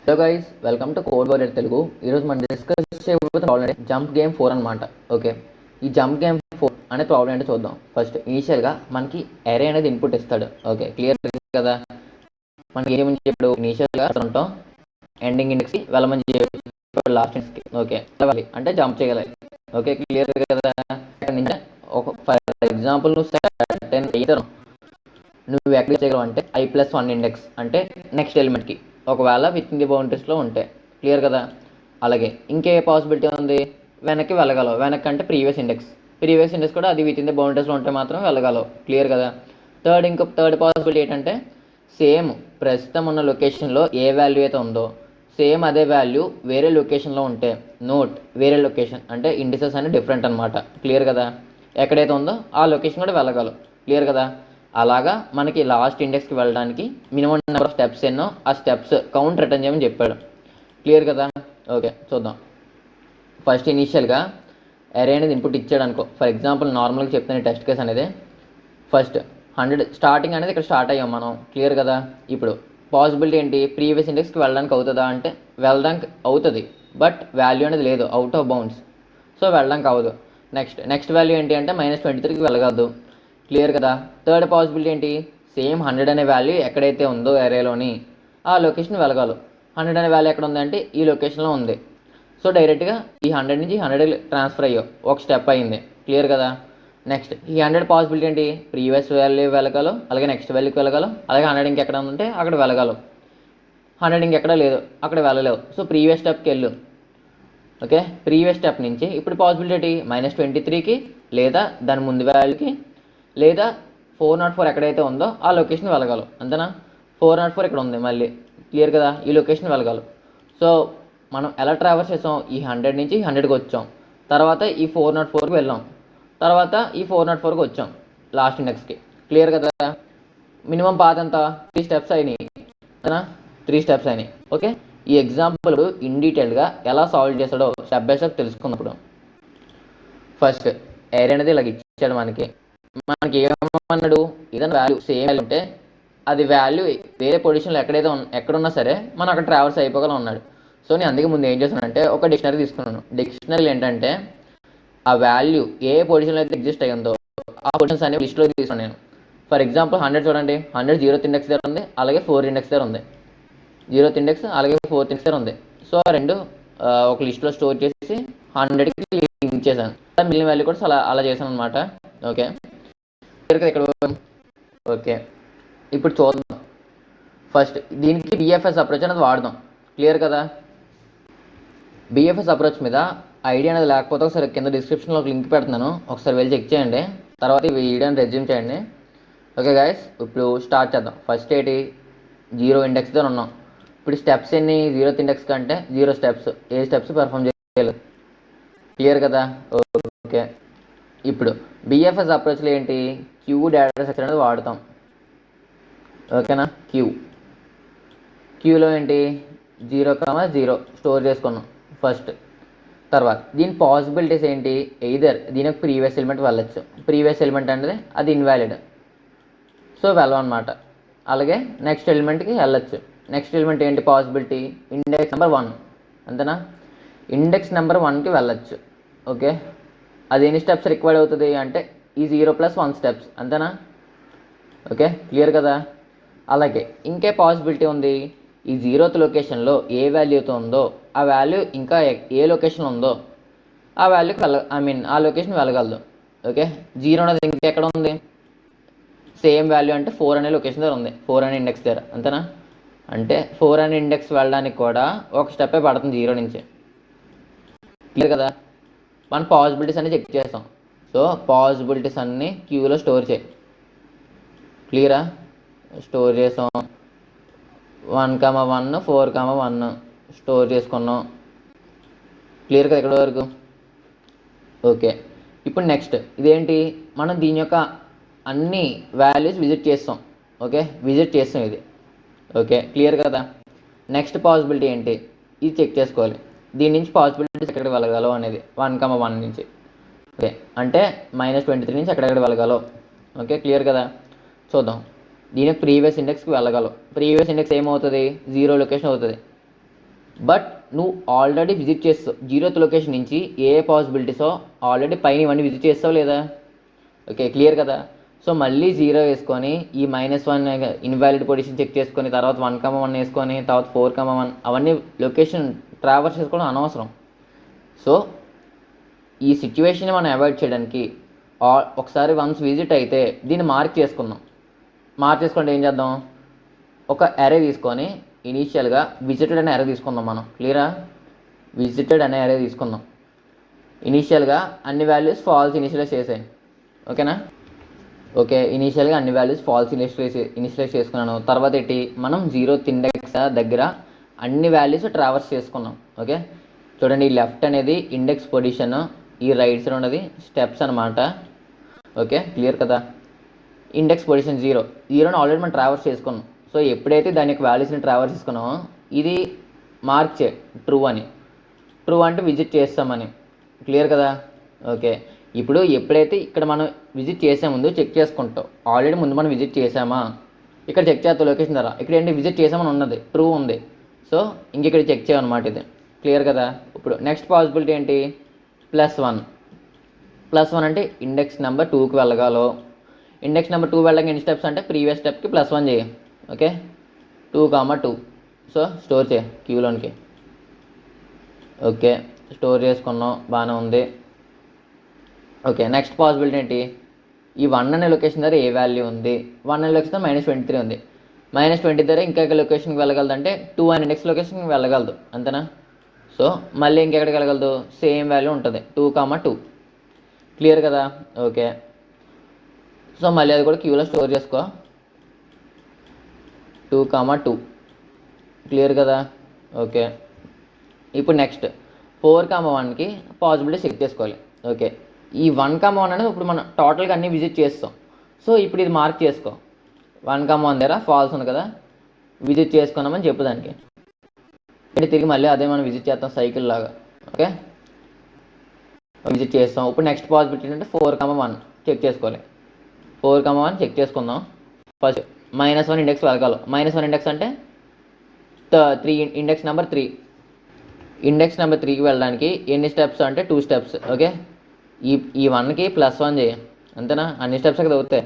Hello guys, welcome to code warrior Telugu. ఈరోజు మనం discuss చేయబోతున్న ప్రాబ్లం అంటే జంప్ గేమ్ 4 అనమాట. ఓకే, ఈ జంప్ గేమ్ 4 అనే ప్రాబ్లం ఏంటో చూద్దాం. ఫస్ట్ ఇనీషియల్గా మనకి అరే అనేది ఇన్పుట్ ఇస్తాడు. ఓకే, క్లియర్ కదా. మనకి ఏమని చెప్పాడు, ఇనీషియల్గా ఉంటాం, ఎండింగ్ ఇండెక్స్కి వెళ్ళమని చెప్పాడు, లాస్ట్ ఇండెక్స్కి. ఓకే, వెళ్ళాలి అంటే జంప్ చేయాలి. ఓకే, క్లియర్ కదా. ఒక ఫర్ ఎగ్జాంపుల్ నువ్వు 10 అవుతారు, నువ్వు ఎక్కడ చేయగలవు అంటే i+1 ఇండెక్స్ అంటే నెక్స్ట్ ఎలిమెంట్కి, ఒకవేళ విత్ ఇన్ ది బౌండరీస్లో ఉంటే. క్లియర్ కదా. అలాగే ఇంకే పాసిబిలిటీ ఉంది, వెనక్కి వెళ్ళగలవు. వెనక్కి అంటే ప్రీవియస్ ఇండెక్స్ కూడా అది విత్ ఇన్ ది బౌండరీస్లో ఉంటే మాత్రం వెళ్ళగలవు. క్లియర్ కదా. థర్డ్ పాసిబిలిటీ ఏంటంటే సేమ్ ప్రస్తుతం ఉన్న లొకేషన్లో ఏ వాల్యూ అయితే ఉందో సేమ్ అదే వాల్యూ వేరే లొకేషన్లో ఉంటే, నోట్ వేరే లొకేషన్ అంటే ఇండిసెస్ అని డిఫరెంట్ అనమాట. క్లియర్ కదా. ఎక్కడైతే ఉందో ఆ లొకేషన్ కూడా వెళ్ళగలవు. క్లియర్ కదా. అలాగా మనకి లాస్ట్ ఇండెక్స్కి వెళ్ళడానికి మినిమం నెంబర్ ఆఫ్ స్టెప్స్ ఎన్నో ఆ స్టెప్స్ కౌంట్ రిటర్న్ చేయమని చెప్పాడు. క్లియర్ కదా. ఓకే, చూద్దాం. ఫస్ట్ ఇనీషియల్గా అరే అనేది ఇన్పుట్ ఇచ్చాడు అనుకో. ఫర్ ఎగ్జాంపుల్ నార్మల్గా చెప్తాను టెస్ట్ కేస్ అనేది. ఫస్ట్ 100 స్టార్టింగ్ అనేది ఇక్కడ స్టార్ట్ అయ్యాం మనం. క్లియర్ కదా. ఇప్పుడు పాసిబిలిటీ ఏంటి, ప్రీవియస్ ఇండెక్స్కి వెళ్ళడానికి అవుతుందా అంటే వెళ్ళడానికి అవుతుంది, బట్ వాల్యూ అనేది లేదు, అవుట్ ఆఫ్ బౌండ్స్, సో వెళ్ళడానికి అవ్వదు. నెక్స్ట్ వాల్యూ ఏంటి అంటే -23కి వెళ్ళగలదు. క్లియర్ కదా. థర్డ్ పాసిబిలిటీ ఏంటి, సేమ్ 100 అనే వాల్యూ ఎక్కడైతే ఉందో అరేలోని ఆ లొకేషన్ వెళ్ళగలవు. 100 అనే వాల్యూ ఎక్కడ ఉందంటే ఈ లొకేషన్లో ఉంది, సో డైరెక్ట్గా ఈ 100 నుంచి 100 ట్రాన్స్ఫర్ అయ్యావు, ఒక స్టెప్ అయింది. క్లియర్ కదా. నెక్స్ట్ ఈ 100 పాసిబిలిటీ ఏంటి, ప్రీవియస్ వాల్యూ వెళ్ళగలవు, అలాగే నెక్స్ట్ వాల్యూకి వెళ్ళగలవు, అలాగే 100 ఇంకెక్కడ ఉందంటే అక్కడ వెళ్ళగలవు. 100 ఇంకెక్కడ లేదు, అక్కడ వెళ్ళలేవు, సో ప్రీవియస్ స్టెప్కి వెళ్ళు. ఓకే, ప్రీవియస్ స్టెప్ నుంచి ఇప్పుడు పాసిబిలిటీ -23కి లేదా దాని ముందు వాల్యూకి లేదా 404 ఎక్కడైతే ఉందో ఆ లొకేషన్ వెళ్ళగలవు. అంతేనా. 404 ఇక్కడ ఉంది మళ్ళీ. క్లియర్ కదా. ఈ లొకేషన్ వెళ్ళగలవు. సో మనం ఎలా ట్రావెల్స్ చేసాం, ఈ 100 నుంచి 100కి వచ్చాం, తర్వాత ఈ 404కి వెళ్ళాం, తర్వాత ఈ 404కి వచ్చాం లాస్ట్ ఇండెక్స్కి. క్లియర్ కదా. మినిమం పాత్ ఎంత, 3 స్టెప్స్ అయినాయి. అంతేనా, 3 స్టెప్స్ అయినాయి. ఓకే, ఈ ఎగ్జాంపుల్ ఇన్ డీటెయిల్గా ఎలా సాల్వ్ చేస్తాడో స్టెప్ బై స్టెప్ తెలుసుకున్నప్పుడు, ఫస్ట్ ఏరియా అనేది ఇలాగ ఇచ్చాడు మనకి ఏమన్నాడు, ఏదైనా వాల్యూ సేమ్ వాల్యూ ఉంటే అది వాల్యూ వేరే పొజిషన్లో ఎక్కడున్నా సరే మనం అక్కడ ట్రావెల్స్ అయిపోగలం అన్నాడు. సో నేను అందుకే ముందు ఏం చేస్తానంటే ఒక డిక్షనరీ తీసుకున్నాను. డిక్షనరీలో ఏంటంటే ఆ వాల్యూ ఏ పొజిషన్లో అయితే ఎగ్జిస్ట్ అయ్యిందో ఆ పొజిషన్స్ అనేవి లిస్ట్లో తీసుకున్నాను నేను. ఫర్ ఎగ్జాంపుల్ 100 చూడండి, 100 0th ఇండెక్స్ దగ్గర ఉంది, అలాగే 4 ఇండెక్స్ దగ్గర ఉంది. 0th ఇండెక్స్ అలాగే 4th ఇండెక్స్ దగ్గర ఉంది. సో రెండు ఒక లిస్ట్లో స్టోర్ చేసి 100కి లింక్ చేశాను. మిగిలిన వాల్యూ కూడా అలా చేశాను అనమాట. ఓకే, ఇక్కడ. ఓకే, ఇప్పుడు చూద్దాం. ఫస్ట్ దీనికి బిఎఫ్ఎస్ అప్రోచ్ అనేది వాడదాం. క్లియర్ కదా. బిఎఫ్ఎస్ అప్రోచ్ మీద ఐడియా అనేది లేకపోతే ఒకసారి కింద డిస్క్రిప్షన్లో ఒక లింక్ పెడుతున్నాను, ఒకసారి వెళ్ళి చెక్ చేయండి. తర్వాత ఈ వీడియోని రెజ్యూమ్ చేయండి. ఓకే గైస్, ఇప్పుడు స్టార్ట్ చేద్దాం. ఫస్ట్ ఏంటి, 0 ఇండెక్స్ దగ్గర ఉన్నాం. ఇప్పుడు స్టెప్స్ ఎన్ని, 0th ఇండెక్స్ కంటే 0 స్టెప్స్, ఏ స్టెప్స్ పెర్ఫామ్ చేయాలి. క్లియర్ కదా. ఓకే, ఇప్పుడు బిఎఫ్ఎస్ అప్రోచ్లో ఏంటి, క్యూ డేటా స్ట్రక్చర్ అనేది వాడతాం. ఓకేనా. క్యూలో ఏంటి 0,0 స్టోర్ చేసుకున్నాం ఫస్ట్. తర్వాత దీని పాసిబిలిటీస్ ఏంటి, ఎయిదర్ దీనికి ప్రీవియస్ ఎలిమెంట్ వెళ్ళచ్చు, ప్రీవియస్ ఎలిమెంట్ అనేది అది ఇన్వాలిడ్, సో వెళ్ళవన్నమాట. అలాగే నెక్స్ట్ ఎలిమెంట్కి వెళ్ళచ్చు. నెక్స్ట్ ఎలిమెంట్ ఏంటి పాసిబిలిటీ, ఇండెక్స్ నెంబర్ 1. అంతేనా. ఇండెక్స్ నెంబర్ 1కి వెళ్ళచ్చు. ఓకే, అది ఎన్ని స్టెప్స్ రిక్వైర్డ్ అవుతుంది అంటే ఈ 0+1 స్టెప్స్. అంతేనా. ఓకే, క్లియర్ కదా. అలాగే ఇంకే పాసిబిలిటీ ఉంది, ఈ 0th లొకేషన్లో ఏ వాల్యూతో ఉందో ఆ వాల్యూ ఇంకా ఏ లొకేషన్ ఉందో ఆ వాల్యూకి ఆ లొకేషన్ వెళ్ళగలదు. ఓకే, 0 అనేది ఇంకెక్కడ ఉంది, సేమ్ వాల్యూ అంటే 4 అనే లొకేషన్ దగ్గర ఉంది, 4 అనే ఇండెక్స్ దగ్గర. అంతేనా. అంటే 4 అనే ఇండెక్స్ వెళ్ళడానికి కూడా ఒక స్టెప్పే పడుతుంది 0 నుంచి. క్లియర్ కదా. మన పాసిబిలిటీస్ అన్నీ చెక్ చేస్తాం. సో పాసిబిలిటీస్ అన్నీ క్యూలో స్టోర్ చేయి. క్లియరా. స్టోర్ చేసాం, 1,1 4,1 స్టోర్ చేసుకున్నాం. క్లియర్ కదా ఇక్కడ వరకు. ఓకే, ఇప్పుడు నెక్స్ట్ ఇదేంటి, మనం దీని యొక్క అన్ని వాల్యూస్ విజిట్ చేస్తాం. ఓకే, విజిట్ చేస్తాం ఇది. ఓకే, క్లియర్ కదా. నెక్స్ట్ పాసిబిలిటీ ఏంటి, ఇది చెక్ చేసుకోవాలి. దీని నుంచి పాసిబిలిటీస్ ఎక్కడికి వెళ్ళగలవు అనేది 1,1 నుంచి. ఓకే, అంటే -23 నుంచి ఎక్కడెక్కడ వెళ్ళగలవు. ఓకే, క్లియర్ కదా. చూద్దాం. దీనికి ప్రీవియస్ ఇండెక్స్కి వెళ్ళగలవు. ప్రీవియస్ ఇండెక్స్ ఏమవుతుంది, 0 లొకేషన్ అవుతుంది. బట్ నువ్వు ఆల్రెడీ విజిట్ చేస్తావు 0th లొకేషన్ నుంచి ఏ పాసిబిలిటీసో ఆల్రెడీ పైన ఇవన్నీ విజిట్ చేస్తావు లేదా? ఓకే, క్లియర్ కదా. సో మళ్ళీ 0 వేసుకొని ఈ -1 ఇన్వాలిడ్ పొజిషన్ చెక్ చేసుకొని తర్వాత 1,1 వేసుకొని తర్వాత 4,1 అవన్నీ లొకేషన్ ట్రావర్స్ చేసుకోవడం అనవసరం. సో ఈ సిచ్యువేషన్ మనం అవాయిడ్ చేయడానికి ఒకసారి వన్స్ విజిట్ అయితే దీన్ని మార్క్ చేసుకుందాం. మార్క్ చేసుకుంటే ఏం చేద్దాం, ఒక అరే తీసుకొని ఇనీషియల్గా విజిటెడ్ అనే అరే తీసుకుందాం మనం. క్లియరా? విజిటెడ్ అనే అరే తీసుకుందాం. ఇనీషియల్గా అన్ని వాల్యూస్ ఫాల్స్ ఇనిషియలైజ్ చేసాయి. ఓకేనా? ఓకే, ఇనీషియల్గా అన్ని వాల్యూస్ ఫాల్స్ ఇనిషియలైజ్ చేసుకున్నాను. తర్వాత ఏంటి, మనం 0th ఇండెక్స్ దగ్గర అన్ని వాల్యూస్ ట్రావర్స్ చేసుకున్నాం. ఓకే, చూడండి, ఈ లెఫ్ట్ అనేది ఇండెక్స్ పొజిషన్, ఈ రైట్ సైడ్ ఉన్నది స్టెప్స్ అనమాట. ఓకే, క్లియర్ కదా. ఇండెక్స్ పొజిషన్ 0ని ఆల్రెడీ మనం ట్రావర్స్ చేసుకున్నాం. సో ఎప్పుడైతే దాని యొక్క వాల్యూస్ని ట్రావర్స్ చేసుకున్నామో ఇది మార్క్ చే ట్రూ అని. ట్రూ అంటే విజిట్ చేస్తామని. క్లియర్ కదా. ఓకే, ఇప్పుడు ఎప్పుడైతే ఇక్కడ మనం విజిట్ చేసే ముందు చెక్ చేసుకుంటాం, ఆల్రెడీ ముందు మనం విజిట్ చేసామా, ఇక్కడ చెక్ చేస్తాం లొకేషన్ ద్వారా. ఇక్కడ ఏంటి, విజిట్ చేసామని ఉన్నది, ట్రూ ఉంది. సో ఇంక ఇక్కడ చెక్ చేయమన్నమాట ఇది. క్లియర్ కదా. ఇప్పుడు నెక్స్ట్ పాసిబిలిటీ ఏంటి, +1 అంటే ఇండెక్స్ నెంబర్ 2కి వెళ్ళగాలో. ఇండెక్స్ నెంబర్ 2 వెళ్ళగా ఎన్ని స్టెప్స్ అంటే ప్రీవియస్ స్టెప్కి +1 చేయి. ఓకే, 2,2. సో స్టోర్ చేయి క్యూలోనికి. ఓకే, స్టోర్ చేసుకున్నాం, బాగానే ఉంది. ఓకే, నెక్స్ట్ పాసిబిలిటీ ఏంటి, ఈ 1 అనే లొకేషన్ దగ్గర ఏ వాల్యూ ఉంది, 1 అనే లొకేషన్ -23 ఉంది. -20 దగ్గర ఇంకొక లొకేషన్కి వెళ్ళగలదంటే 2 అనే ఇండెక్స్ లొకేషన్కి వెళ్ళగలదు, అంతేనా. సో మళ్ళీ ఇంకెక్కడికి వెళ్ళగలదు, సేమ్ వాల్యూ ఉంటుంది 2,2. క్లియర్ కదా. ఓకే, సో మళ్ళీ అది కూడా క్యూలో స్టోర్ చేసుకో, 2,2. క్లియర్ కదా. ఓకే, ఇప్పుడు నెక్స్ట్ 4,1కి పాసిబిలిటీ చెక్ చేసుకోవాలి. ఓకే, ఈ 1,1 అనేది ఇప్పుడు మనం టోటల్గా అన్నీ విజిట్ చేస్తాం. సో ఇప్పుడు ఇది మార్క్ చేసుకో, 1,1 దగ్గర ఫాల్స్ ఉంది కదా, విజిట్ చేసుకున్నామని చెప్పు దానికి. అంటే తిరిగి మళ్ళీ అదే మనం విజిట్ చేస్తాం సైకిల్ లాగా. ఓకే, విజిట్ చేస్తాం. ఇప్పుడు నెక్స్ట్ పాసిబిలిటీ ఏంటంటే 4,1 చెక్ చేసుకోవాలి. 4,1 చెక్ చేసుకుందాం. First -1 index వెళ్ళగలం. -1 ఇండెక్స్ అంటే 3, ఇండెక్స్ నెంబర్ 3. ఇండెక్స్ నెంబర్ 3కి వెళ్ళడానికి ఎన్ని స్టెప్స్ అంటే 2 స్టెప్స్. ఓకే, ఈ 1కి +1 చేయి, అంతేనా, అన్ని స్టెప్స్ అక్కడ అవుతాయి.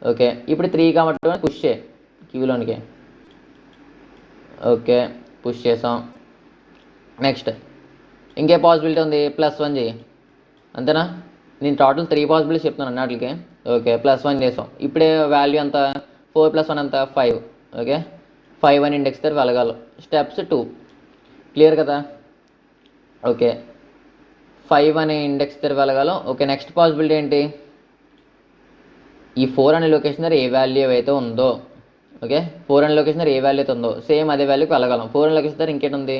ఓకే, ఇప్పుడు 3,2 పుష్ చేయి క్యూలోనికి. ఓకే, పుష్ చేసాం. నెక్స్ట్ ఇంకే పాసిబిలిటీ ఉంది, +1 చేయి, అంతేనా. నేను టోటల్ 3 పాసిబిలిటీస్ చెప్తున్నాను అన్నిటికి. ఓకే, +1 చేసాం. ఇప్పుడే వాల్యూ అంతా 4 + 1 అంతా 5. ఓకే, 5 అని ఇండెక్స్ దగ్గర వెళ్ళగలం. స్టెప్స్ 2. క్లియర్ కదా. ఓకే, 5 అనే ఇండెక్స్ దగ్గర వెళ్ళగలం. ఓకే, నెక్స్ట్ పాసిబిలిటీ ఏంటి, ఈ 4 అనే లొకేషన్ దగ్గర ఏ వాల్యూ అయితే ఉందో, ఓకే, 4 అనే లొకేషన్ దగ్గర ఏ వాల్యూ అయితే ఉందో సేమ్ అదే వాల్యూకి వెళ్ళగలం. 4 అనే లొకేషన్ దగ్గర ఇంకేంటి ఉంది,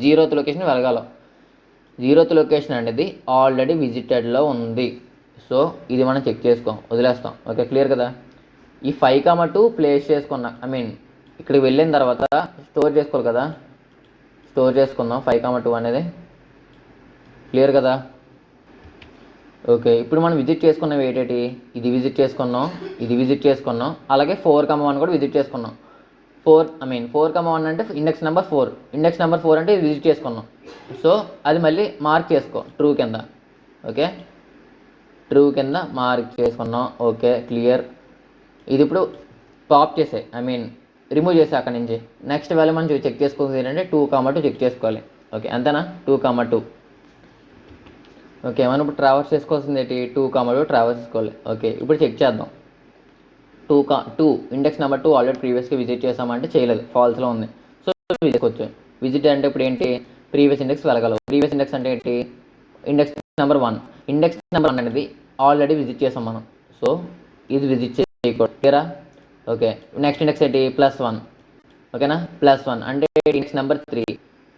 0th లొకేషన్ వెళ్ళగలం. 0th లొకేషన్ అనేది ఆల్రెడీ విజిటెడ్లో ఉంది. సో ఇది మనం చెక్ చేసుకోం, వదిలేస్తాం. ఓకే, క్లియర్ కదా. ఈ 5,2 ప్లేస్ చేసుకున్నా, ఇక్కడికి వెళ్ళిన తర్వాత స్టోర్ చేసుకోవాలి కదా, స్టోర్ చేసుకుందాం 5,2 అనేది. క్లియర్ కదా. ఓకే, ఇప్పుడు మనం విజిట్ చేసుకున్నాం ఏంటి, ఇది విజిట్ చేసుకున్నాం, ఇది విజిట్ చేసుకున్నాం, అలాగే 4,1 కూడా విజిట్ చేసుకున్నాం. 4,1 అంటే ఇండెక్స్ నెంబర్ 4. ఇండెక్స్ నెంబర్ 4 అంటే ఇది విజిట్ చేసుకున్నాం. సో అది మళ్ళీ మార్క్ చేసుకో ట్రూ కింద. ఓకే, ట్రూ కింద మార్క్ చేసుకున్నాం. Okay, clear. ఇది ఇప్పుడు పాప్ చేసే రిమూవ్ చేసే అక్కడి నుంచి. నెక్స్ట్ వాల్యూ మనం చెక్ చేసుకోవాలి ఏంటంటే 2,2 చెక్ చేసుకోవాలి. ఓకే, అంతేనా, 2,2. ఓకే, మనం ఇప్పుడు ట్రావర్స్ చేసుకోవాల్సింది ఏంటి, 2,2 ట్రావర్స్ చేసుకోవాలి. ఓకే, ఇప్పుడు చెక్ చేద్దాం. 2 ఇండెక్స్ నెంబర్ 2 ఆల్రెడీ ప్రీవియస్గా విజిట్ చేసామంటే చేయలేదు, ఫాల్స్లో ఉంది. సో విజిట్ విజిట్ అంటే ఇప్పుడు ఏంటి, ప్రీవియస్ ఇండెక్స్ వెళ్ళగలవు. ప్రీవియస్ ఇండెక్స్ అంటే ఏంటి, ఇండెక్స్ నెంబర్ 1. ఇండెక్స్ నెంబర్ 1 అనేది ఆల్రెడీ విజిట్ చేసాం మనం. సో ఇది విజిట్ చేయకూడదు. క్లియరా. ఓకే, నెక్స్ట్ ఇండెక్స్ ఏంటి, +1. ఓకేనా, +1 అంటే ఇండెక్స్ నెంబర్ 3.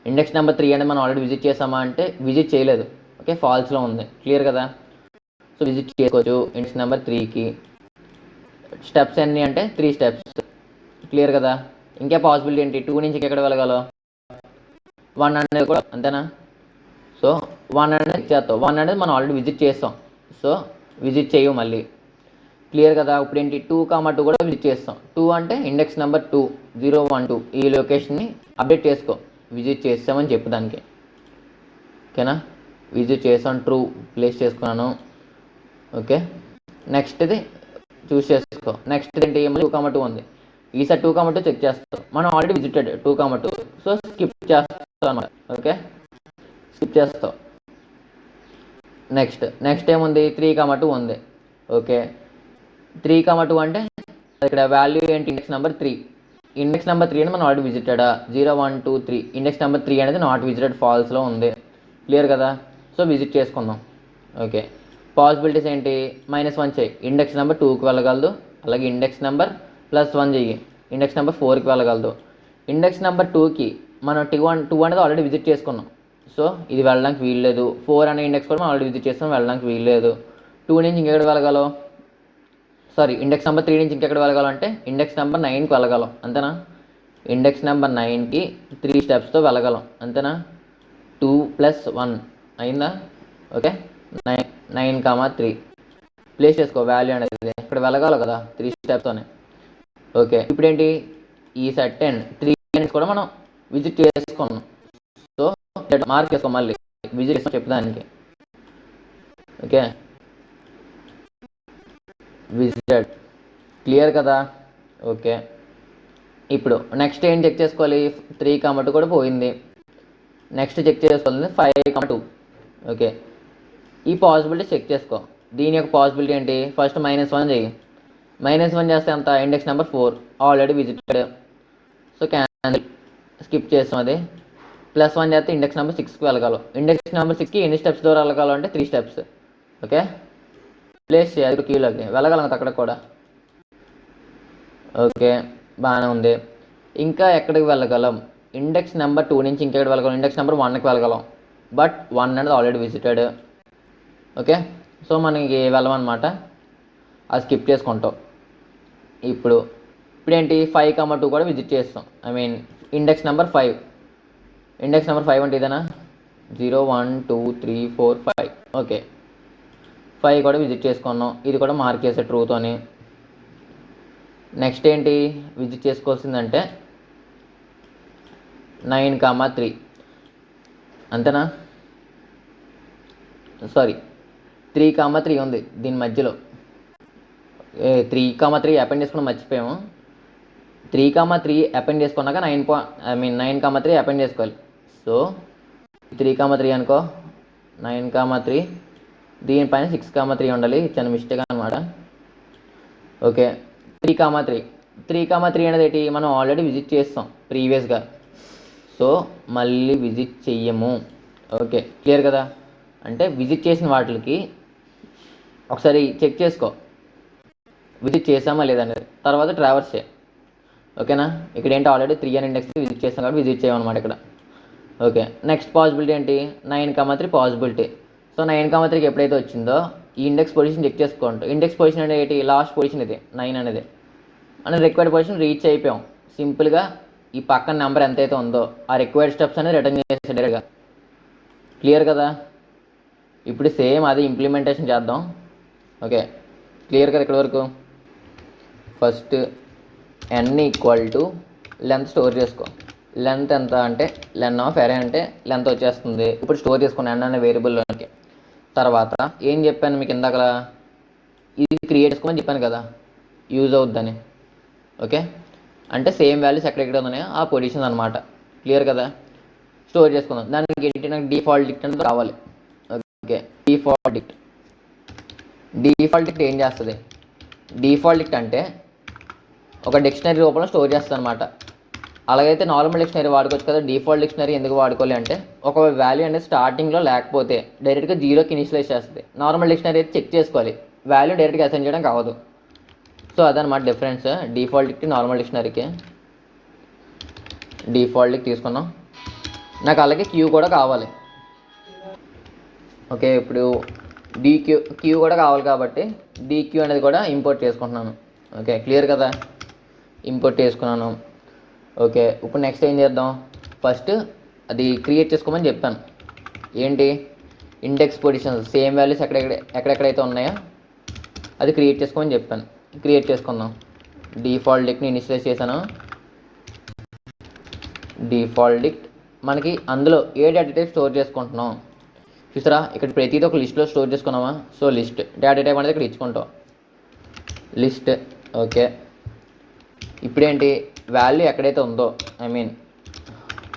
ఇండెక్స్ నెంబర్ 3 అనేది మనం ఆల్రెడీ విజిట్ చేసామా అంటే విజిట్ చేయలేదు. ఓకే, ఫాల్స్లో ఉంది. క్లియర్ కదా. సో విజిట్ చేసుకోవచ్చు ఇండెక్స్ నెంబర్ 3కి. స్టెప్స్ ఎన్ని అంటే 3 స్టెప్స్. క్లియర్ కదా. ఇంకే పాసిబిలిటీ ఏంటి, 2 నుంచి ఎక్కడ వెళ్ళగలం, 1 అనేది కూడా, అంతేనా. సో 1 అనేది చేస్తాం. 1 అనేది మనం ఆల్రెడీ విజిట్ చేస్తాం. సో విజిట్ చేయవు మళ్ళీ. క్లియర్ కదా. ఇప్పుడు ఏంటి, 2,2 కూడా విజిట్ చేస్తాం. 2 అంటే ఇండెక్స్ నెంబర్ 2, 0, 1, 2 ఈ లొకేషన్ని అప్డేట్ చేసుకో. విజిట్ చేసామని చెప్పు దానికి. ఓకేనా, విజిట్ చేసాను, ట్రూ ప్లేస్ చేసుకున్నాను. ఓకే, నెక్స్ట్ది చూస్ చేసుకో. నెక్స్ట్ ఏంటి, మళ్ళీ 2,2 ఉంది. ఈసారి 2,2 చెక్ చేస్తాం. మనం ఆల్రెడీ విజిటెడ్ 2,2, సో స్కిప్ చేస్తాం అన్నమాట. ఓకే, స్కిప్ చేస్తాం. నెక్స్ట్ ఏముంది, 3,2 ఉంది. ఓకే, 3,2 అంటే ఇక్కడ వాల్యూ ఏంటి, ఇండెక్స్ నెంబర్ 3. ఇండెక్స్ నెంబర్ 3 అని మనం ఆల్రెడీ విజిటెడా, 0 1 2 3. ఇండెక్స్ నెంబర్ 3 అనేది నాట్ విజిటెడ్, ఫాల్స్లో ఉంది. క్లియర్ కదా, సో విజిట్ చేసుకుందాం. ఓకే, పాసిబిలిటీస్ ఏంటి, -1 చేయి, ఇండెక్స్ నెంబర్ 2కి వెళ్ళగలదు. అలాగే ఇండెక్స్ నెంబర్ +1 చెయ్యి, ఇండెక్స్ నెంబర్ 4కి వెళ్ళగలదు. ఇండెక్స్ నెంబర్ 2కి మనం 2 అనేది ఆల్రెడీ విజిట్ చేసుకున్నాం, సో ఇది వెళ్ళడానికి వీల్లేదు. 4 అనే ఇండెక్స్ కూడా మనం ఆల్రెడీ విజిట్ చేస్తాం, వెళ్ళడానికి వీల్లేదు. 2 నుంచి ఇంకెక్కడ వెళ్ళగలం, సారీ ఇండెక్స్ నెంబర్ 3 నుంచి ఇంకెక్కడ వెళ్ళగలం అంటే ఇండెక్స్ నెంబర్ 9కి వెళ్ళగలం. అంతేనా, ఇండెక్స్ నెంబర్ 9కి 3 స్టెప్స్తో వెళ్ళగలం. అంతేనా, 2 + 1 అయిందా. ఓకే, 9,3 ప్లేస్ చేసుకో వాల్యూ అనేది. ఇక్కడ వెళ్ళగాలి కదా 3 స్టెప్తోనే. ఓకే, ఇప్పుడు ఏంటి, ఈ సెట్ 3 అనేది కూడా మనం విజిట్ చేసుకున్నాం, సో మార్క్ చేసుకో, మళ్ళీ విజిట్ చేసుకో చెప్పడానికి. ఓకే, విజిటెడ్, క్లియర్ కదా. ఓకే, ఇప్పుడు నెక్స్ట్ ఏం చెక్ చేసుకోవాలి, 3,2 కూడా పోయింది. నెక్స్ట్ చెక్ చేసుకోవాలి 5,2. ఓకే, ఈ పాసిబిలిటీ చెక్ చేసుకో. దీని యొక్క పాసిబిలిటీ ఏంటి, ఫస్ట్ -1 చెయ్యి. -1 చేస్తే ఎంత, index number 4 already visited, so cancel, skip చేస్తాం అది. +1 చేస్తే ఇండెక్స్ నెంబర్ 6కి వెళ్ళగలం. ఇండెక్స్ నెంబర్ 6కి ఎన్ని స్టెప్స్ ద్వారా వెళ్ళగలం అంటే 3 స్టెప్స్. ఓకే, ప్లేస్ చేయాలి క్యూలోకి, వెళ్ళగలం అక్కడ కూడా. ఓకే, బాగానే ఉంది. ఇంకా ఎక్కడికి వెళ్ళగలం, ఇండెక్స్ నెంబర్ 2 నుంచి ఇంకెక్కడికి వెళ్ళగలం, ఇండెక్స్ నెంబర్ 1కి వెళ్ళగలం. బట్ 1 అనేది ఆల్రెడీ విజిటెడ్. ఓకే, సో మనకి వెళ్ళమన్నమాట, అది స్కిప్ చేసుకుంటాం. ఇప్పుడు ఏంటి, 5,2 కూడా విజిట్ చేస్తాం. I mean index number 5. Index number 5 అంటే ఇదేనా, 0 1 2 3 4 5. ఓకే, 5 కూడా విజిట్ చేసుకున్నాం. ఇది కూడా మార్క్ చేసే ట్రూతోని. నెక్స్ట్ ఏంటి విజిట్ చేసుకోవాల్సిందంటే 9,3. అంతేనా, సారీ 3,3 ఉంది దీని మధ్యలో. 3,3 అపెండ్ చేసుకుని మర్చిపోయాము. 3,3 అపెండ్ చేసుకున్నాక 9,3 అపెండ్ చేసుకోవాలి. సో 3,3 అనుకో, 9,3, దీనిపైన 6,3 ఉండాలి, చిన్న మిస్టేక్ అనమాట. ఓకే, 3,3 అనేది ఏంటి, మనం ఆల్రెడీ విజిట్ చేస్తాం ప్రీవియస్గా, సో మళ్ళీ విజిట్ చెయ్యము. ఓకే, క్లియర్ కదా. అంటే విజిట్ చేసిన వాటికి ఒకసారి చెక్ చేసుకో, విజిట్ చేసామా లేదనేది. తర్వాత ట్రావర్స్ చేయి. ఓకేనా, ఇక్కడ ఏంటి, ఆల్రెడీ 3 అని ఇండెక్స్ విజిట్ చేస్తాం కాబట్టి విజిట్ చేయమన్నమాట ఇక్కడ. ఓకే, నెక్స్ట్ పాసిబిలిటీ ఏంటి, 9,3 పాసిబిలిటీ. సో 9,3కి ఎప్పుడైతే వచ్చిందో ఈ ఇండెక్స్ పొజిషన్ చెక్ చేసుకోండి. ఇండెక్స్ పొజిషన్ అంటే ఏంటి, లాస్ట్ పొజిషన్ ఇది 9 అనేది. మనం రిక్వైర్డ్ పొజిషన్ రీచ్ అయిపోయాం. సింపుల్గా ఈ పక్కన నెంబర్ ఎంతైతే ఉందో ఆ రిక్వైర్డ్ స్టెప్స్ అనేది రిటర్న్ చేసే డైరెక్ట్గా. క్లియర్ కదా. ఇప్పుడు సేమ్ అది ఇంప్లిమెంటేషన్ చేద్దాం. ఓకే, క్లియర్ కదా ఇక్కడ వరకు. ఫస్ట్ n = లెంత్ స్టోర్ చేసుకో. లెంత్ ఎంత అంటే లెన్ ఆఫ్ అరే అంటే లెంత్ వచ్చేస్తుంది. ఇప్పుడు స్టోర్ చేసుకుని n అనే వేరియబుల్లోకి. తర్వాత ఏం చెప్పాను మీకు ఇందాక, ఇది క్రియేట్ చేసుకోమని చెప్పాను కదా, యూజ్ అవుద్దని. ఓకే, అంటే సేమ్ వాల్యూస్ ఎక్కడెక్కడ ఉన్నాయో ఆ పొజిషన్ అనమాట. క్లియర్ కదా. స్టోర్ చేసుకుందాం. దానికి ఏంటి, నాకు డిఫాల్ట్ డిక్ట్ అనేది కావాలి. ఓకే, డిఫాల్ట్ డిక్ట్ ఏం చేస్తుంది, డిఫాల్ట్ డిక్ట్ అంటే ఒక డిక్షనరీ రూపంలో స్టోర్ చేస్తుంది అనమాట. అలాగైతే నార్మల్ డిక్షనరీ వాడుకోవచ్చు కదా, డిఫాల్ట్ డిక్షనరీ ఎందుకు వాడుకోవాలి అంటే ఒక వాల్యూ అనేది స్టార్టింగ్లో లేకపోతే డైరెక్ట్గా 0కి ఇనిషియలైజ్ చేస్తుంది. నార్మల్ డిక్షనరీ అయితే చెక్ చేసుకోవాలి, వాల్యూ డైరెక్ట్గా అసైన్ చేయడం కావదు. సో అదనమాట డిఫరెన్స్ డిఫాల్ట్ డిక్ట్ నార్మల్ డిక్షనరీకి. డిఫాల్ట్ డిక్ట్ తీసుకున్నాం. నాకు అలాగే క్యూ కూడా కావాలి. ఓకే, ఇప్పుడు క్యూ కూడా కావాలి కాబట్టి DQ అనేది కూడా ఇంపోర్ట్ చేసుకుంటున్నాను. ఓకే, క్లియర్ కదా. ఇంపోర్ట్ చేసుకున్నాను. ఓకే, ఇప్పుడు నెక్స్ట్ ఏం చేద్దాం, ఫస్ట్ అది క్రియేట్ చేసుకోమని చెప్పాను. ఏంటి, ఇండెక్స్ పొజిషన్స్ సేమ్ వాల్యూస్ ఎక్కడెక్కడైతే ఉన్నాయో అది క్రియేట్ చేసుకోమని చెప్పాను. క్రియేట్ చేసుకుందాం. డిఫాల్ట్ డిక్ట్ని ఇనిషియలైజ్ చేశాను. డిఫాల్ట్ డిక్ట్ మనకి అందులో ఏ డేటా టైప్ స్టోర్ చేసుకుంటున్నాం చూసారా, ఇక్కడ ప్రతిదీ ఒక లిస్ట్లో స్టోర్ చేసుకున్నామా. సో లిస్ట్ డేటా టైప్ అనేది ఇక్కడ ఇచ్చుకుంటాం, లిస్ట్. ఓకే, ఇప్పుడేంటి వాల్యూ ఎక్కడైతే ఉందో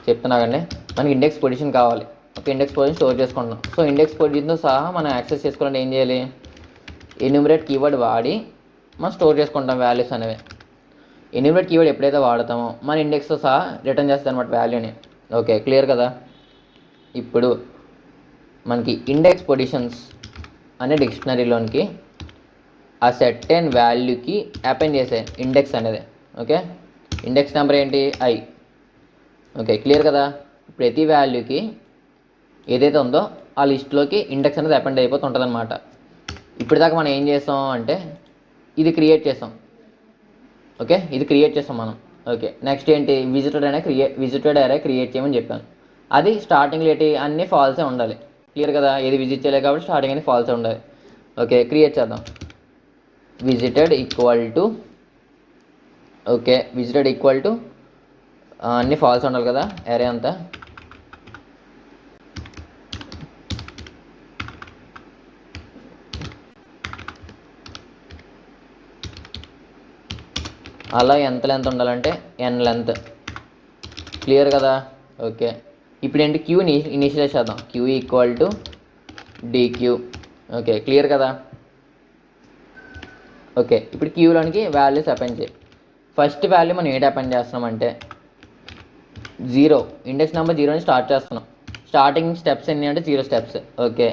చెప్తున్నా కానీ మనకి ఇండెక్స్ పొజిషన్ కావాలి. ఒక ఇండెక్స్ పొజిషన్ స్టోర్ చేసుకుంటున్నాం. సో ఇండెక్స్ పొజిషన్తో సహా మనం యాక్సెస్ చేసుకోవాలంటే ఏం చేయాలి, ఎన్యూమరేట్ కీవర్డ్ వాడి మనం స్టోర్ చేసుకుంటాం వాల్యూస్ అనేవి. ఎన్యూమరేట్ కీవర్డ్ ఎప్పుడైతే వాడతామో మన ఇండెక్స్తో సహా రిటర్న్ చేస్తుంది అనమాట వాల్యూని. ఓకే, క్లియర్ కదా. ఇప్పుడు మనకి ఇండెక్స్ పొజిషన్స్ అనే డిక్షనరీలోనికి ఆ సెర్టెన్ వాల్యూకి అపెండ్ చేసే ఇండెక్స్ అనేది. ఓకే, ఇండెక్స్ నెంబర్ ఏంటి, ఐ. ఓకే, క్లియర్ కదా. ప్రతి వాల్యూకి ఏదైతే ఉందో ఆ లిస్ట్లోకి ఇండెక్స్ అనేది అపెండ్ అయిపోతుంటుంది అనమాట. ఇప్పటిదాకా మనం ఏం చేస్తాం అంటే ఇది క్రియేట్ చేస్తాం. ఓకే, ఇది క్రియేట్ చేస్తాం మనం. ఓకే, నెక్స్ట్ ఏంటి, విజిటెడ్ అరే క్రియేట్ చేయమని చెప్పాను. అది స్టార్టింగ్లో ఏంటి అన్నీ ఫాల్సే ఉండాలి. క్లియర్ కదా, ఏది విజిట్ చేయలేదు కాబట్టి స్టార్టింగ్ అనేది ఫాల్సే ఉండాలి. ఓకే, క్రియేట్ చేద్దాం. Visited equal to, okay, visited equal to అన్నీ ఫాల్స్ ఉండాలి కదా అరే అంతా. అలా ఎంత లెంత్ ఉండాలంటే ఎన్ లెంత్. క్లియర్ కదా. ఓకే, ఇప్పుడు ఏంటి క్యూని ఇనిషియలైజ్ చేద్దాం. Queue equal to deque. Okay, clear కదా. ఓకే, ఇప్పుడు క్యూలోనికి వాల్యూస్ అపెండ్ చేయి. ఫస్ట్ వాల్యూ మనం ఏంటి అపెండ్ చేస్తున్నామంటే 0, ఇండెక్స్ నెంబర్ 0 స్టార్ట్ చేస్తున్నాం. స్టార్టింగ్ స్టెప్స్ ఎన్ని అంటే 0 స్టెప్స్. ఓకే,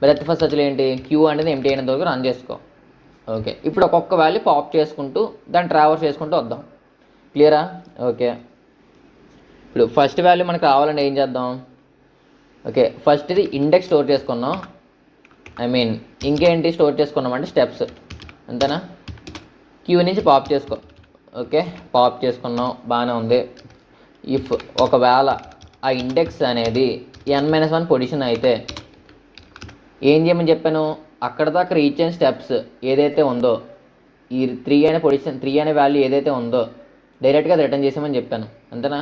బ్రెత్ ఫస్ట్ అసలు ఏంటి, క్యూ అనేది ఎంటీ అయినంత వరకు రన్ చేసుకో. ఓకే, ఇప్పుడు ఒక్కొక్క వాల్యూ పాప్ చేసుకుంటూ దాన్ని ట్రావర్స్ చేసుకుంటూ వద్దాం. క్లియరా. ఓకే, ఇప్పుడు ఫస్ట్ వాల్యూ మనకు రావాలంటే ఏం చేద్దాం. ఓకే, ఫస్ట్ ఇది ఇండెక్స్ స్టోర్ చేసుకున్నాం. ఇంకేంటి స్టోర్ చేసుకున్నాం అంటే స్టెప్స్, అంతేనా. క్యూ నుంచి పాప్ చేసుకో. ఓకే, పాప్ చేసుకున్నాం, బాగానే ఉంది. ఇఫ్ ఒకవేళ ఆ ఇండెక్స్ అనేది n-1 పొజిషన్ అయితే ఏం చేయమని చెప్పాను, అక్కడ దాకా రీచ్ అయిన స్టెప్స్ ఏదైతే ఉందో ఈ 3 అనే పొజిషన్ 3 అనే వాల్యూ ఏదైతే ఉందో డైరెక్ట్గా అది రిటర్న్ చేసామని చెప్పాను, అంతేనా.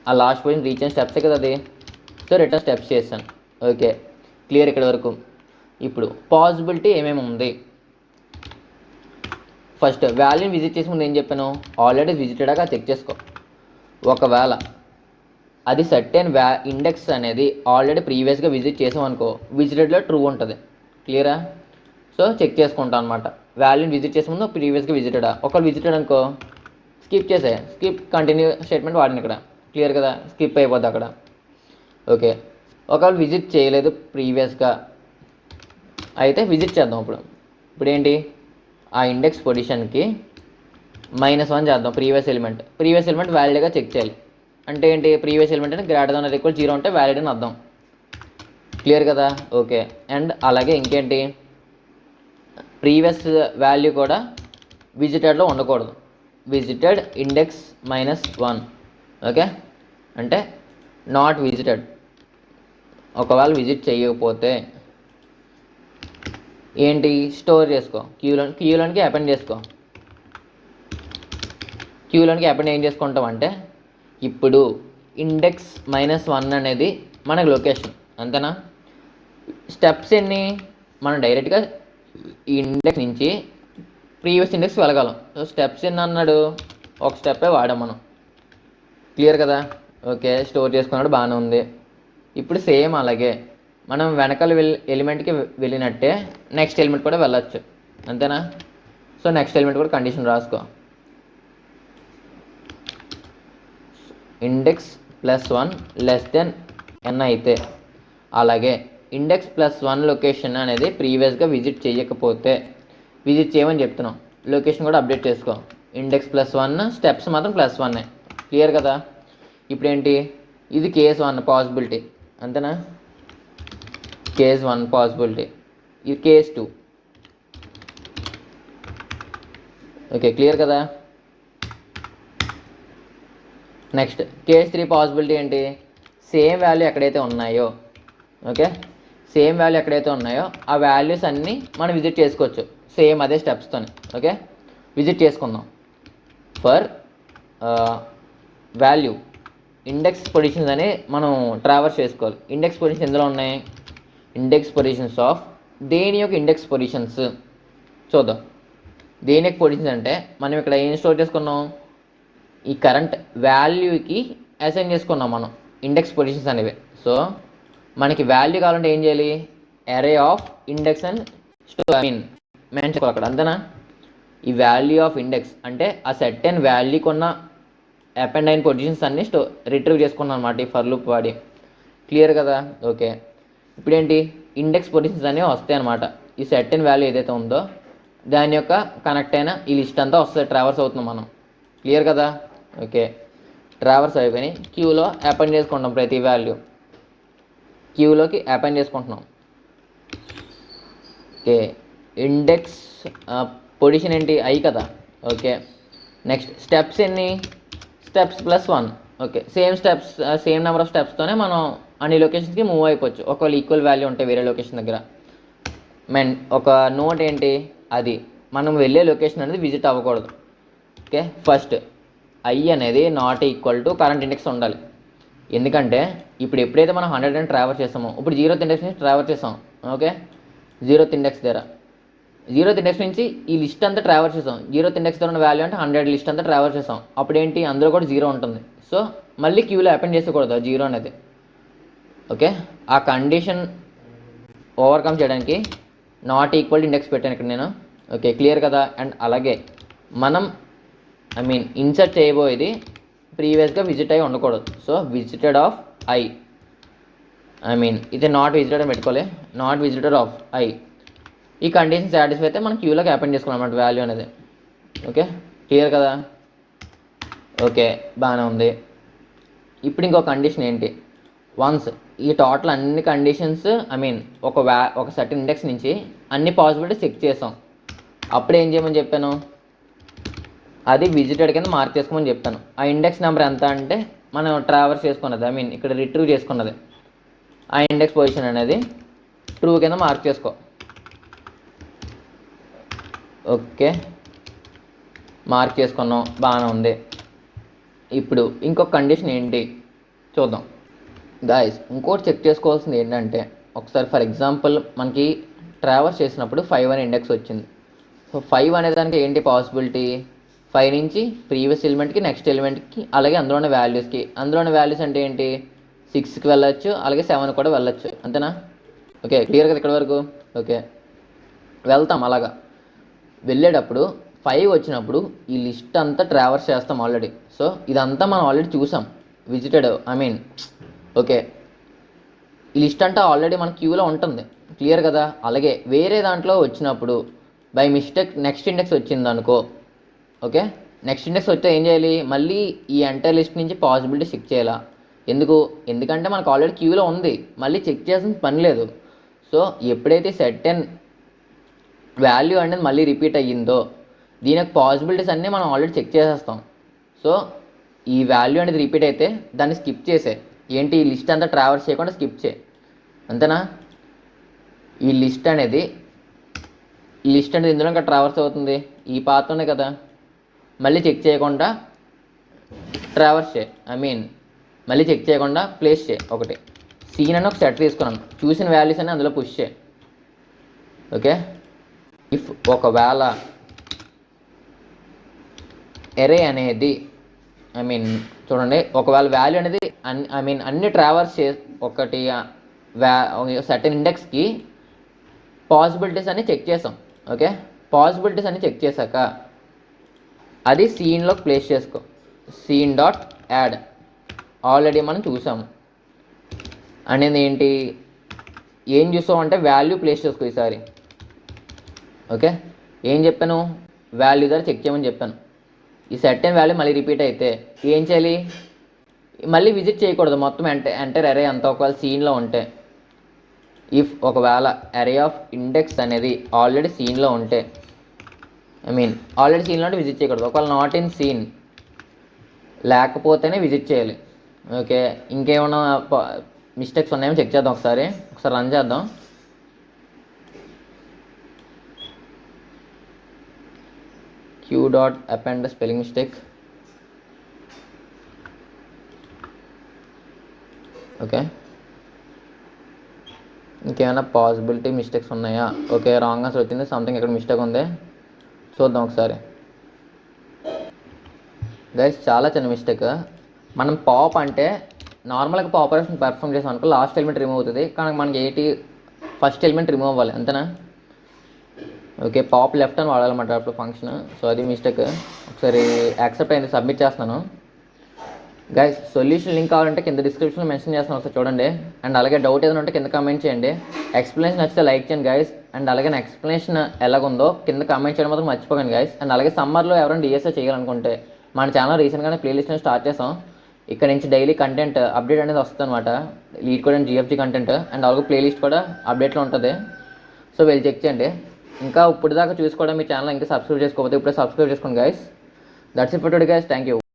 ఆ లాస్ట్ పొజిషన్ రీచ్ అయిన స్టెప్సే కదా అది. సో రిటర్న్ స్టెప్స్ చేశాను. ఓకే, క్లియర్ ఇక్కడ వరకు. ఇప్పుడు పాసిబిలిటీ ఏమేమి ఉంది, ఫస్ట్ వాల్యూని విజిట్ చేసే ముందు ఏం చెప్పాను, ఆల్రెడీ విజిటెడ్గా చెక్ చేసుకో. ఒకవేళ అది సర్టెన్ ఇండెక్స్ అనేది ఆల్రెడీ ప్రీవియస్గా విజిట్ చేసాం అనుకో, విజిటెడ్లో ట్రూ ఉంటుంది. క్లియరా. సో చెక్ చేసుకుంటాం అనమాట. వాల్యూని విజిట్ చేసే ముందు ప్రీవియస్గా విజిటెడా, ఒకవేళ విజిటెడ్ అనుకో స్కిప్ కంటిన్యూ స్టేట్మెంట్ వాడిన ఇక్కడ. క్లియర్ కదా, స్కిప్ అయిపోద్ది అక్కడ. ఓకే, ఒకవేళ విజిట్ చేయలేదు ప్రీవియస్గా అయితే విజిట్ చేద్దాం. ఇప్పుడు ఏంటి, ఆ ఇండెక్స్ పొజిషన్కి -1 చేద్దాం. ప్రీవియస్ ఎలిమెంట్ వ్యాలిడ్గా చెక్ చేయాలి. అంటే ఏంటి, ప్రీవియస్ ఎలిమెంట్ అంటే గ్రేటర్ దాన్ ఆర్ ఈక్వల్ 0 ఉంటే వ్యాలిడ్ అని అర్థం. క్లియర్ కదా. ఓకే, అండ్ అలాగే ఇంకేంటి, ప్రీవియస్ వాల్యూ కూడా విజిటెడ్లో ఉండకూడదు. Visited index -1. ఓకే, అంటే నాట్ విజిటెడ్. ఒకవేళ విజిట్ చేయకపోతే ఏంటి, స్టోర్ చేసుకో. క్యూలోనికి అపెండ్ చేసుకో. క్యూలోనికి అపెండ్ ఏం చేసుకుంటాం అంటే ఇప్పుడు ఇండెక్స్ -1 అనేది మనకి లొకేషన్, అంతేనా. స్టెప్స్ ఎన్ని, మనం డైరెక్ట్గా ఈ ఇండెక్స్ నుంచి ప్రీవియస్ ఇండెక్స్ వెళ్ళగలం. సో స్టెప్స్ ఎన్ని అన్నాడు, ఒక స్టెప్పే వాడాం మనం. క్లియర్ కదా. ఓకే, స్టోర్ చేసుకున్నాడు, బాగానే ఉంది. ఇప్పుడు సేమ్ అలాగే మనం వెనకాల ఎలిమెంట్కి వెళ్ళినట్టే నెక్స్ట్ ఎలిమెంట్ కూడా వెళ్ళచ్చు, అంతేనా. సో నెక్స్ట్ ఎలిమెంట్ కూడా కండిషన్ రాసుకో. ఇండెక్స్ +1 n అయితే, అలాగే ఇండెక్స్ +1 లొకేషన్ అనేది ప్రీవియస్గా విజిట్ చేయకపోతే విజిట్ చేయమని చెప్తున్నాం. లొకేషన్ కూడా అప్డేట్ చేసుకో. ఇండెక్స్ +1, స్టెప్స్ మాత్రం +1. క్లియర్ కదా. ఇప్పుడు ఏంటి, ఇది కేస్ 1 పాసిబిలిటీ, అంతేనా. కేస్ 1 పాసిబిలిటీ, ఇది కేస్ 2. ఓకే, క్లియర్ కదా. నెక్స్ట్ కేస్ 3 పాసిబిలిటీ ఏంటి, సేమ్ వాల్యూ ఎక్కడైతే ఉన్నాయో, ఓకే, సేమ్ వాల్యూ ఎక్కడైతే ఉన్నాయో ఆ వాల్యూస్ అన్నీ మనం విజిట్ చేసుకోవచ్చు సేమ్ అదే స్టెప్స్తో. ఓకే, విజిట్ చేసుకుందాం. ఫర్ వాల్యూ ఇండెక్స్ పొజిషన్స్ అని మనం ట్రావర్స్ చేసుకోవాలి. ఇండెక్స్ పొజిషన్స్ ఎందులో ఉన్నాయి? ఇండెక్స్ పొజిషన్స్ ఆఫ్ దేని యొక్క ఇండెక్స్ పొజిషన్స్ చూద్దాం. దేని యొక్క పొజిషన్స్ అంటే మనం ఇక్కడ ఏం స్టోర్ చేసుకున్నాం? ఈ కరెంట్ వాల్యూకి అసైన్ చేసుకున్నాం మనం ఇండెక్స్ పొజిషన్స్ అనేవి. సో మనకి వాల్యూ కావాలంటే ఏం చేయాలి? అరే of index and store mention చేసుకోవాలి అక్కడ, అంతేనా? ఈ వాల్యూ ఆఫ్ ఇండెక్స్ అంటే ఆ సెట్ అండ్ వాల్యూకి ఉన్న అపెండ్ అయిన పొజిషన్స్ అన్ని రిట్రీవ్ చేసుకున్నాం అనమాట ఈ ఫర్ లూప్ వాడి. క్లియర్ కదా? ఓకే. ఇప్పుడు ఏంటి? ఇండెక్స్ పొజిషన్స్ అనేవి వస్తాయి అనమాట. ఈ సెట్ అండ్ వాల్యూ ఏదైతే ఉందో దాని యొక్క కనెక్ట్ అయిన ఈ లిస్ట్ అంతా వస్తుంది, ట్రావర్స్ అవుతున్నాం మనం. క్లియర్ కదా? ఓకే. ట్రావర్స్ అయిపోయి క్యూలో అపెండ్ చేసుకుంటాం ప్రతి వాల్యూ, క్యూలోకి అపెండ్ చేసుకుంటున్నాం. ఓకే. ఇండెక్స్ పొజిషన్ ఏంటి? ఐ కదా. ఓకే. నెక్స్ట్ స్టెప్స్ ఎన్ని? Steps +1. Okay. Same number of స్టెప్స్తోనే మనం అన్ని లొకేషన్స్కి మూవ్ అయిపోవచ్చు ఒకవేళ ఈక్వల్ వాల్యూ ఉంటే వేరే లొకేషన్ దగ్గర. ఒక నోట్ ఏంటి? అది మనం వెళ్ళే లొకేషన్ అనేది విజిట్ అవ్వకూడదు. ఓకే. ఫస్ట్ ఐ అనేది not equal to current index ఉండాలి. ఎందుకంటే ఇప్పుడు ఎప్పుడైతే మనం 100 అని ట్రావెల్ చేస్తామో, ఇప్పుడు 0th ఇండెక్స్ నుంచి ట్రావెల్ చేస్తాం. ఓకే. 0th ఇండెక్స్ దగ్గర 0th ఇండెక్స్ నుంచి ఈ లిస్ట్ అంతా ట్రావెల్ చేసాం. 0th ఇండెక్స్ దగ్గర ఉన్న వాల్యూ అంటే 100 లిస్ట్ అంతా ట్రావెల్ చేసాం. అప్పుడు ఏంటి? అందులో కూడా 0 ఉంటుంది. సో మళ్ళీ క్యూలో అపెండ్ చేసుకోకూడదు 0 అనేది. ఓకే. ఆ కండిషన్ ఓవర్కమ్ చేయడానికి నాట్ ఈక్వల్ ఇండెక్స్ పెట్టాను ఇక్కడ నేను. ఓకే. క్లియర్ కదా? అండ్ అలాగే మనం ఇన్సర్ట్ చేయబోయేది ప్రీవియస్గా విజిట్ అయి ఉండకూడదు. సో విజిటెడ్ ఆఫ్ ఐ ఇది నాట్ విజిటెడ్ అని పెట్టుకోలే, నాట్ విజిటెడ్ ఆఫ్ ఐ. ఈ కండిషన్ సాటిస్ఫై అయితే మనం క్యూలోకి అపెండ్ చేసుకోవాలి అన్నమాట వాల్యూ అనేది. ఓకే. క్లియర్ కదా? ఓకే. బాగానే ఉంది. ఇప్పుడు ఇంకో కండిషన్ ఏంటి? వన్స్ ఈ టోటల్ అన్ని కండిషన్స్ ఒక సర్టెన్ ఇండెక్స్ నుంచి అన్ని పాసిబిలిటీస్ చెక్ చేసాం, అప్పుడు ఏం చేయమని చెప్పాను? అది విజిటెడ్ కింద మార్క్ చేసుకోమని చెప్పాను. ఆ ఇండెక్స్ నెంబర్ ఎంత అంటే మనం ట్రావర్స్ చేసుకున్నది, ఇక్కడ రిట్రీవ్ చేసుకున్నది, ఆ ఇండెక్స్ పొజిషన్ అనేది ట్రూ కింద మార్క్ చేసుకో. ఓకే. మార్క్ చేసుకున్నాం, బాగానే ఉంది. ఇప్పుడు ఇంకొక కండిషన్ ఏంటి చూద్దాం గాయస్. ఇంకోటి చెక్ చేసుకోవాల్సింది ఏంటంటే, ఒకసారి ఫర్ ఎగ్జాంపుల్ మనకి ట్రావర్స్ చేసినప్పుడు 5 అనే ఇండెక్స్ వచ్చింది. సో 5 అనే దానికి ఏంటి పాసిబిలిటీ? 5 నుంచి ప్రీవియస్ ఎలిమెంట్కి, నెక్స్ట్ ఎలిమెంట్కి, అలాగే అందులో ఉన్న వాల్యూస్కి. అందులో ఉన్న వాల్యూస్ అంటే ఏంటి? 6కి వెళ్ళచ్చు, అలాగే 7 కూడా వెళ్ళచ్చు, అంతేనా? ఓకే. క్లియర్ కదా ఇక్కడ వరకు? ఓకే. వెళ్తాం. అలాగా వెళ్ళేటప్పుడు 5 వచ్చినప్పుడు ఈ లిస్ట్ అంతా ట్రావర్స్ చేస్తాం ఆల్రెడీ. సో ఇదంతా మనం ఆల్రెడీ చూసాం, విజిటెడ్ ఓకే. ఈ లిస్ట్ అంతా ఆల్రెడీ మన క్యూలో ఉంటుంది. క్లియర్ కదా? అలాగే వేరే దాంట్లో వచ్చినప్పుడు బై మిస్టేక్ నెక్స్ట్ ఇండెక్స్ వచ్చింది అనుకో. ఓకే. నెక్స్ట్ ఇండెక్స్ వస్తే ఏం చేయాలి? మళ్ళీ ఈ ఎంటైర్ లిస్ట్ నుంచి పాసిబిలిటీ చెక్ చేయాలా? ఎందుకంటే మనకు ఆల్రెడీ క్యూలో ఉంది, మళ్ళీ చెక్ చేయాల్సిన పని లేదు. సో ఎప్పుడైతే సెట్ అండ్ వాల్యూ అనేది మళ్ళీ రిపీట్ అయ్యిందో దీని యొక్క పాసిబిలిటీస్ అన్నీ మనం ఆల్రెడీ చెక్ చేసేస్తాం. సో ఈ వాల్యూ అనేది రిపీట్ అయితే దాన్ని స్కిప్ చేసే. ఏంటి? ఈ లిస్ట్ అంతా ట్రావర్స్ చేయకుండా స్కిప్ చేయి, అంతేనా? ఈ లిస్ట్ అనేది ఇందులో ఇంకా ట్రావర్స్ అవుతుంది, ఈ పాత్రనే కదా. మళ్ళీ చెక్ చేయకుండా ట్రావర్స్ చేయి, మళ్ళీ చెక్ చేయకుండా ప్లేస్ చేయి. ఒకటి సీన్ అని ఒక సెట్ తీసుకున్నాను, చూసిన వాల్యూస్ అన్ని అందులో పుష్ చేయి. ఓకే. ఇఫ్ ఒకవేళ ఎరే అనేది చూడండి, ఒకవేళ వాల్యూ అనేది అన్ని ట్రావర్స్ ఒకటి సర్టెన్ ఇండెక్స్కి పాసిబిలిటీస్ అన్ని చెక్ చేసాం. ఓకే. పాసిబిలిటీస్ అన్ని చెక్ చేశాక అది సీన్లోకి ప్లేస్ చేసుకో. సీన్ డాట్ యాడ్ ఆల్రెడీ మనం చూసాము అనేది ఏంటి? ఏం చూసాం అంటే వాల్యూ ప్లేస్ చేసుకో ఈసారి. ఓకే. ఏం చెప్పాను? వాల్యూ ద్వారా చెక్ చేయమని చెప్పాను. ఈ సెట్ అండ్ వాల్యూ మళ్ళీ రిపీట్ అయితే ఏం చేయాలి? మళ్ళీ విజిట్ చేయకూడదు మొత్తం ఎంటర్ అరే అంతా ఒకవేళ సీన్లో ఉంటే. ఇఫ్ ఒకవేళ అరే ఆఫ్ ఇండెక్స్ అనేది ఆల్రెడీ సీన్లో ఉంటే ఆల్రెడీ సీన్లో ఉంటే విజిట్ చేయకూడదు. ఒకవేళ నాట్ ఇన్ సీన్ లేకపోతేనే విజిట్ చేయాలి. ఓకే. ఇంకేమైనా మిస్టేక్స్ ఉన్నాయేమో చెక్ చేద్దాం. ఒకసారి రన్ చేద్దాం. q.append spelling mistake. ఓకే, ఇంకేమైనా పాసిబిలిటీ మిస్టేక్స్ ఉన్నాయా? ఓకే, రాంగ్ ఆన్సర్ వచ్చింది. సంథింగ్ ఇక్కడ మిస్టేక్ ఉంది, చూద్దాం ఒకసారి. గైస్ చాలా చిన్న మిస్టేక్. మనం పాప్ అంటే నార్మల్గా ఆపరేషన్ పర్ఫామ్ చేసాం అనుకో లాస్ట్ ఎలిమెంట్ రిమూవ్ అవుతుంది, కానీ మనకి ఫస్ట్ ఎలిమెంట్ రిమూవ్ అవ్వాలి, అంతేనా? ఓకే, పాప్ లెఫ్ట్ అని వాడాలన్నమాట అప్పుడు ఫంక్షన్. సో అది మిస్టేక్. ఒకసారి యాక్సెప్ట్ అయింది, సబ్మిట్ చేస్తున్నాను. గైస్ సొల్యూషన్ లింక్ కావాలంటే కింద డిస్క్రిప్షన్లో మెన్షన్ చేస్తాను, ఒకసారి చూడండి. అండ్ అలాగే డౌట్ ఏదైనా ఉంటే కింద కామెంట్ చేయండి. ఎక్స్ప్లెనేషన్ నచ్చితే లైక్ చేయండి గైస్. అండ్ అలాగే నా ఎక్స్ప్లెనేషన్ ఎలాగుందో కింద కామెంట్ చేయడం మాత్రం మర్చిపోకండి గైస్. అండ్ అలాగే సమ్మర్లో ఎవరైనా డిఎస్ఏ చేయాలనుకుంటే మన ఛానల్ రీసెంట్గానే ప్లేలిస్ట్ని స్టార్ట్ చేసాం. ఇక్కడ నుంచి డైలీ కంటెంట్ అప్డేట్ అనేది వస్తుంది అనమాట, లీడ్ కూడా అండ్ జిఎఫ్జీ కంటెంట్. అండ్ అలాగే ప్లేలిస్ట్ కూడా అప్డేట్లో ఉంటుంది, సో వెళ్ళి చెక్ చేయండి. ఇంకా ఇప్పుడు దాకా చూసుకోవడం మీ ఛానల్ ఇంకా సబ్స్క్రైబ్ చేసుకోకపోతే ఇప్పుడే సబ్స్క్రైబ్ చేసుకోండి guys. That's it for today guys, thank you.